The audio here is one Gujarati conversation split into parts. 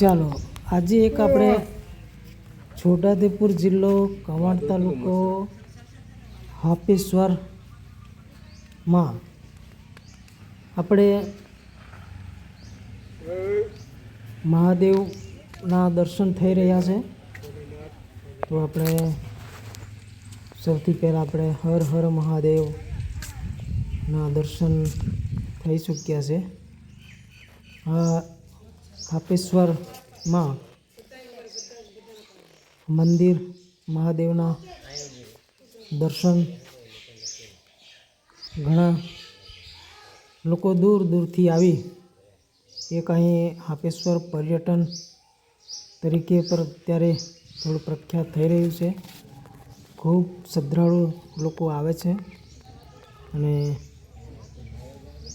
ચાલો આજે એક આપણે છોટાઉદેપુર જિલ્લો કવાંટ તાલુકો હાપેશ્વરમાં આપણે મહાદેવના દર્શન થઈ રહ્યા છે. તો આપણે સૌથી પહેલાં આપણે હર હર મહાદેવના દર્શન થઈ ચૂક્યા છે. આ હાપેશ્વરમાં મંદિર મહાદેવના દર્શન ઘણા લોકો દૂર દૂરથી આવી એક અહીં હાપેશ્વર પર્યટન તરીકે પર અત્યારે થોડું પ્રખ્યાત થઈ રહ્યું છે. ખૂબ શ્રદ્ધાળુ લોકો આવે છે અને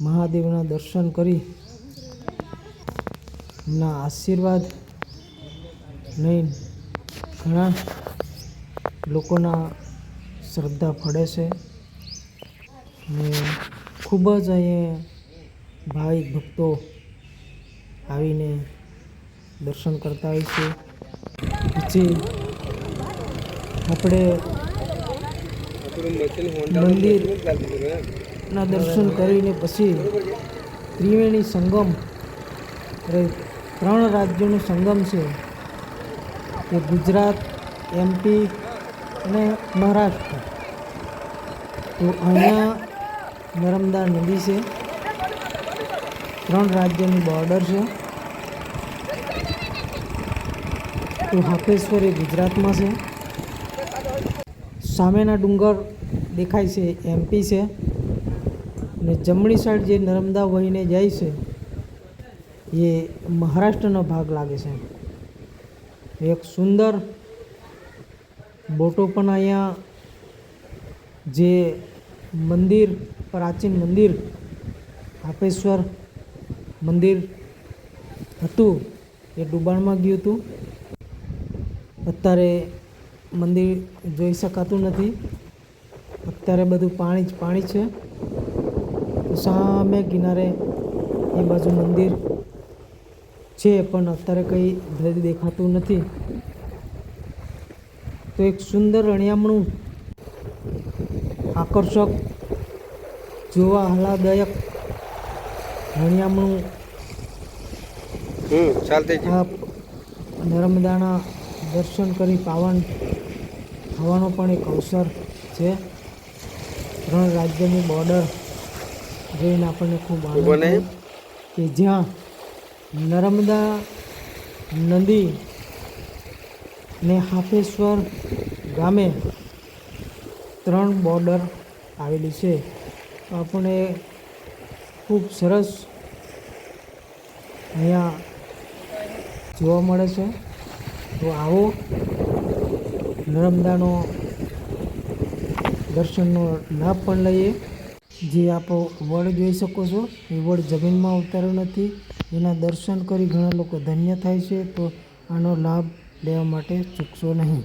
મહાદેવના દર્શન કરી એમના આશીર્વાદ લઈ ઘણા લોકોના શ્રદ્ધા ફળે છે અને ખૂબ જ અહીંયા ભાવિક ભક્તો આવીને દર્શન કરતા હોય છે. પછી આપણે મંદિરના દર્શન કરીને પછી ત્રિવેણી સંગમ ત્રણ રાજ્યોનો સંગમ છે તે ગુજરાત, MP અને મહારાષ્ટ્ર. તો અહીંયા નર્મદા નદી છે, ત્રણ રાજ્યની બોર્ડર છે. તો હાપેશ્વર એ ગુજરાતમાં છે. સામેના ડુંગર દેખાય છે MP છે અને જમણી સાઈડ જે નર્મદા વહીને જાય છે એ મહારાષ્ટ્રનો ભાગ લાગે છે. એક સુંદર બોટો પણ અહીંયા જે મંદિર પ્રાચીન મંદિર હાપેશ્વર મંદિર હતું એ ડૂબાણમાં ગયું હતું. અત્યારે મંદિર જોઈ શકાતું નથી, અત્યારે બધું પાણી જ પાણી છે. સામે કિનારે એ બાજુ મંદિર છે પણ અત્યારે કંઈ દેખાતું નથી. તો એક સુંદર રણિયામણું આકર્ષક જોવા આહલાદાયક રણિયામણું આ નર્મદાના દર્શન કરી પાવન થવાનો પણ એક અવસર છે. ત્રણ રાજ્યની બોર્ડર જોઈને આપણને ખૂબ આનંદ થાય કે જ્યાં નર્મદા નદી ને હાપેશ્વર ગામે ત્રણ બોર્ડર આવેલી છે. તો આપણને ખૂબ સરસ અહીંયા જોવા મળે છે. તો આવો નર્મદાનો દર્શનનો લાભ પણ લઈએ. જે આપ વડ જોઈ શકો છો એ વડ જમીનમાં ઉતાર્યો નથી, એના દર્શન કરી ઘણા લોકો ધન્ય થાય છે. તો આનો લાભ લેવા માટે ચૂકશો નહીં.